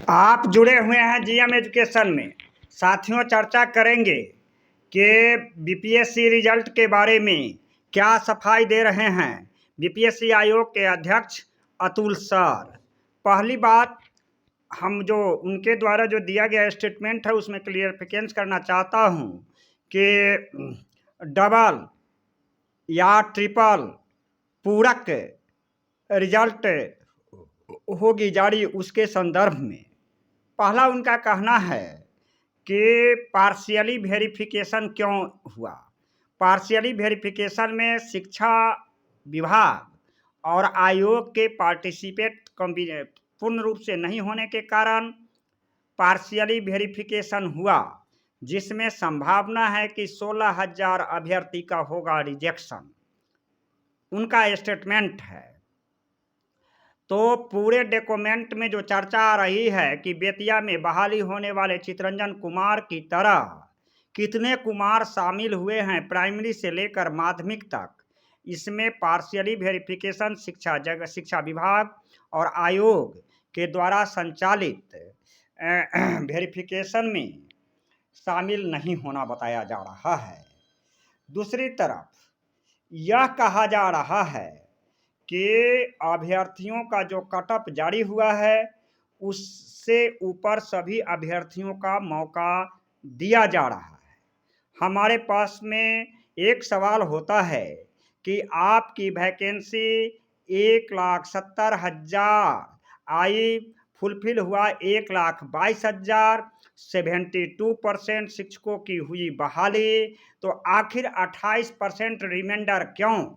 आप जुड़े हुए हैं जीएम एजुकेशन में। साथियों, चर्चा करेंगे कि बीपीएससी रिजल्ट के बारे में क्या सफाई दे रहे हैं बीपीएससी आयोग के अध्यक्ष अतुल सर। पहली बात, हम जो उनके द्वारा जो दिया गया स्टेटमेंट है उसमें क्लियरिफिकेशन करना चाहता हूं कि डबल या ट्रिपल पूरक रिजल्ट होगी जारी, उसके संदर्भ में पहला उनका कहना है कि पार्शियली वेरिफिकेशन क्यों हुआ। पार्शियली वेरिफिकेशन में शिक्षा विभाग और आयोग के पार्टिसिपेट पूर्ण रूप से नहीं होने के कारण पार्शियली वेरिफिकेशन हुआ, जिसमें संभावना है कि 16,000 अभ्यर्थी का होगा रिजेक्शन। उनका स्टेटमेंट है। तो पूरे डॉक्यूमेंट में जो चर्चा आ रही है कि बेतिया में बहाली होने वाले चितरंजन कुमार की तरह कितने कुमार शामिल हुए हैं प्राइमरी से लेकर माध्यमिक तक, इसमें पार्शियली वेरिफिकेशन शिक्षा विभाग और आयोग के द्वारा संचालित वेरिफिकेशन में शामिल नहीं होना बताया जा रहा है। दूसरी तरफ यह कहा जा रहा है कि अभ्यर्थियों का जो कटअप जारी हुआ है उससे ऊपर सभी अभ्यर्थियों का मौका दिया जा रहा है। हमारे पास में एक सवाल होता है कि आपकी वैकेंसी 1,70,000 आई, फुलफिल हुआ 1,22,000, 72% शिक्षकों की हुई बहाली, तो आखिर 28% रिमाइंडर क्यों?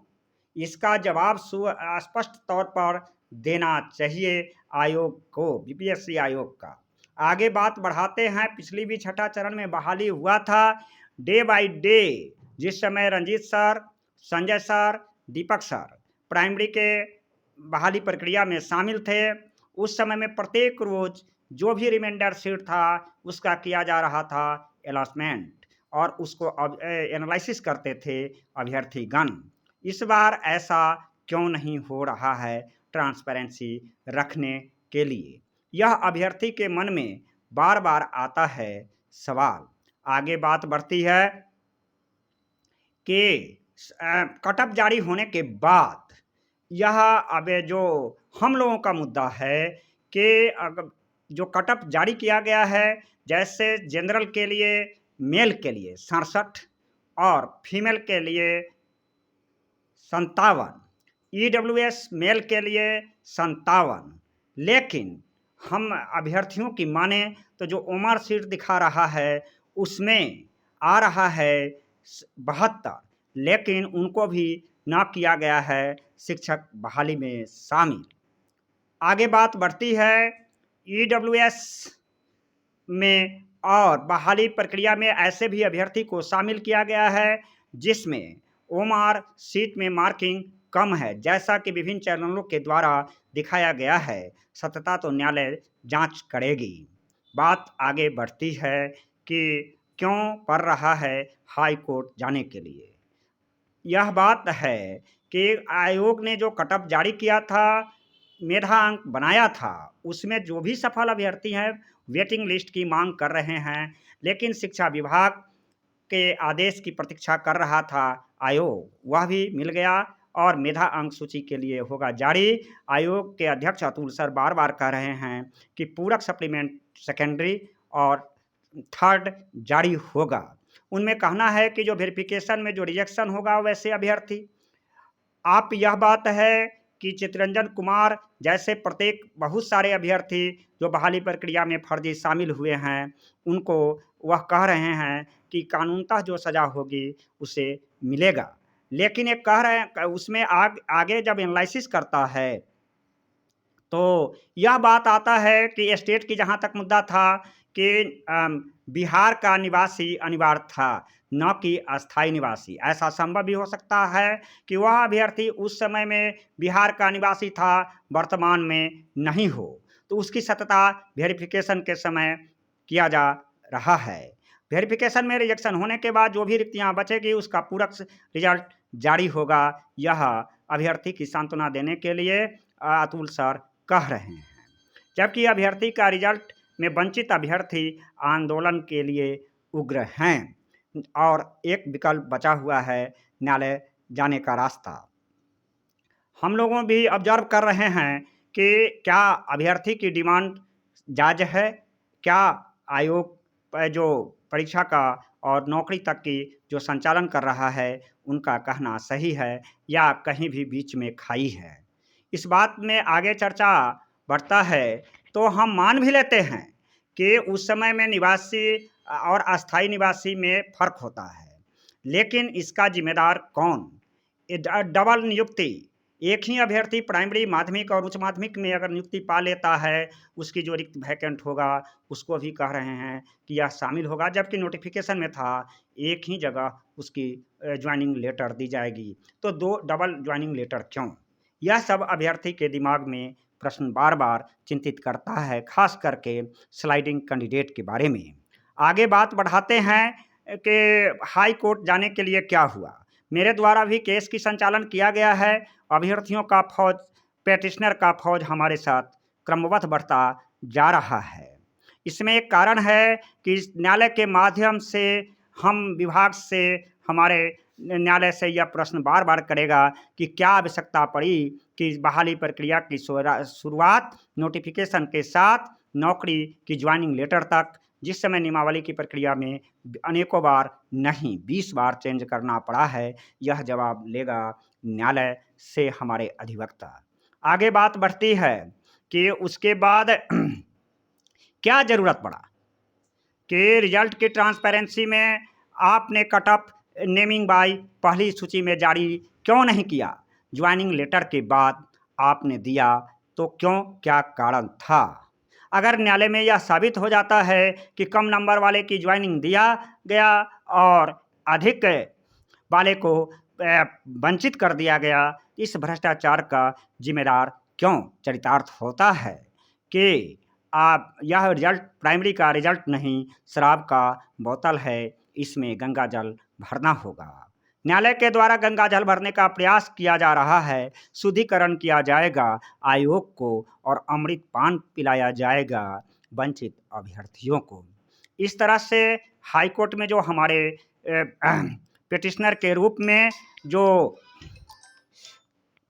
इसका जवाब स्पष्ट तौर पर देना चाहिए आयोग को, बीपीएससी आयोग का। आगे बात बढ़ाते हैं। पिछली भी छठा चरण में बहाली हुआ था। डे बाय डे जिस समय रंजीत सर, संजय सर, दीपक सर प्राइमरी के बहाली प्रक्रिया में शामिल थे, उस समय में प्रत्येक रोज जो भी रिमाइंडर सीट था उसका किया जा रहा था अलॉटमेंट और उसको एनालिसिस करते थे अभ्यर्थीगण। इस बार ऐसा क्यों नहीं हो रहा है ट्रांसपेरेंसी रखने के लिए? यह अभ्यर्थी के मन में बार बार आता है सवाल। आगे बात बढ़ती है कि कटअप जारी होने के बाद यह अब जो हम लोगों का मुद्दा है कि अगर जो कटअप जारी किया गया है, जैसे जनरल के लिए मेल के लिए 67 और फीमेल के लिए 57, ईडब्ल्यूएस मेल के लिए 57, लेकिन हम अभ्यर्थियों की माने तो जो उम्र सीट दिखा रहा है उसमें आ रहा है 72, लेकिन उनको भी ना किया गया है शिक्षक बहाली में शामिल। आगे बात बढ़ती है ईडब्ल्यूएस में और बहाली प्रक्रिया में ऐसे भी अभ्यर्थी को शामिल किया गया है जिसमें उम्र सीट में मार्किंग कम है, जैसा कि विभिन्न चैनलों के द्वारा दिखाया गया है। सत्यता तो न्यायालय जांच करेगी। बात आगे बढ़ती है कि क्यों पड़ रहा है हाई कोर्ट जाने के लिए। यह बात है कि आयोग ने जो कटअप जारी किया था, मेधा अंक बनाया था, उसमें जो भी सफल अभ्यर्थी हैं वेटिंग लिस्ट की मांग कर रहे हैं, लेकिन शिक्षा विभाग के आदेश की प्रतीक्षा कर रहा था आयोग, वह भी मिल गया और मेधा अंक सूची के लिए होगा जारी। आयोग के अध्यक्ष अतुल सर बार बार कह रहे हैं कि पूरक सप्लीमेंट सेकेंडरी और थर्ड जारी होगा। उनमें कहना है कि जो वेरिफिकेशन में जो रिजेक्शन होगा वैसे अभ्यर्थी, आप यह बात है कि चितरंजन कुमार जैसे प्रत्येक बहुत सारे अभ्यर्थी जो बहाली प्रक्रिया में फर्जी शामिल हुए हैं, उनको वह कह रहे हैं कि कानूनतः जो सज़ा होगी उसे मिलेगा। लेकिन एक कह रहे हैं उसमें आगे जब एनालिसिस करता है तो यह बात आता है कि स्टेट की जहाँ तक मुद्दा था कि बिहार का निवासी अनिवार्य था, न कि अस्थायी निवासी। ऐसा संभव भी हो सकता है कि वह अभ्यर्थी उस समय में बिहार का निवासी था, वर्तमान में नहीं हो, तो उसकी सत्यता वेरिफिकेशन के समय किया जा रहा है। वेरिफिकेशन में रिजेक्शन होने के बाद जो भी रिक्तियाँ बचेगी उसका पूरक रिजल्ट जारी होगा। यह अभ्यर्थी की सांत्वना देने के लिए अतुल सर कह रहे हैं। जबकि अभ्यर्थी का रिजल्ट में वंचित अभ्यर्थी आंदोलन के लिए उग्र हैं और एक विकल्प बचा हुआ है न्यायालय जाने का रास्ता। हम लोगों भी ऑब्जर्व कर रहे हैं कि क्या अभ्यर्थी की डिमांड जायज़ है? क्या आयोग जो परीक्षा का और नौकरी तक की जो संचालन कर रहा है, उनका कहना सही है या कहीं भी बीच में खाई है? इस बात में आगे चर्चा बढ़ता है तो हम मान भी लेते हैं कि उस समय में निवासी और अस्थायी निवासी में फ़र्क होता है। लेकिन इसका ज़िम्मेदार कौन? डबल नियुक्ति, एक ही अभ्यर्थी प्राइमरी, माध्यमिक और उच्च माध्यमिक में अगर नियुक्ति पा लेता है, उसकी जो रिक्त वैकेंट होगा, उसको भी कह रहे हैं कि यह शामिल होगा, जबकि नोटिफ़िकेशन में था, एक ही जगह उसकी जॉइनिंग लेटर दी जाएगी। तो 2 डबल जॉइनिंग लेटर क्यों? यह सब अभ्यर्थी के दिमाग में प्रश्न बार-बार चिंतित करता है, ख़ास करके स्लाइडिंग कैंडिडेट के बारे में। आगे बात बढ़ाते हैं कि हाई कोर्ट जाने के लिए क्या हुआ? मेरे द्वारा भी केस की संचालन किया गया है। अभ्यर्थियों का फ़ौज, पेटिशनर का फ़ौज हमारे साथ क्रमवश बढ़ता जा रहा है। इसमें एक कारण है कि इस न्यायालय के माध्यम से हम विभाग से, हमारे न्यायालय से यह प्रश्न बार-बार करेगा कि क्या आवश्यकता पड़ी कि इस बहाली प्रक्रिया की शुरुआत नोटिफ़िकेशन के साथ नौकरी की जॉइनिंग लेटर तक, जिस समय नियमावली की प्रक्रिया में अनेकों बार नहीं 20 बार चेंज करना पड़ा है, यह जवाब लेगा न्यायालय से हमारे अधिवक्ता। आगे बात बढ़ती है कि उसके बाद क्या ज़रूरत पड़ा कि रिजल्ट की ट्रांसपेरेंसी में आपने कट ऑफ नेमिंग बाय पहली सूची में जारी क्यों नहीं किया? जॉइनिंग लेटर के बाद आपने दिया तो क्यों, क्या कारण था? अगर न्यायालय में यह साबित हो जाता है कि कम नंबर वाले की जॉइनिंग दिया गया और अधिक वाले को वंचित कर दिया गया, इस भ्रष्टाचार का जिम्मेदार क्यों चरितार्थ होता है कि आप यह रिजल्ट प्राइमरी का रिजल्ट नहीं, शराब का बोतल है, इसमें गंगा जल भरना होगा। न्यायालय के द्वारा गंगा जल भरने का प्रयास किया जा रहा है, शुद्धिकरण किया जाएगा आयोग को और अमृत पान पिलाया जाएगा वंचित अभ्यर्थियों को। इस तरह से हाई कोर्ट में जो हमारे पिटिशनर के रूप में जो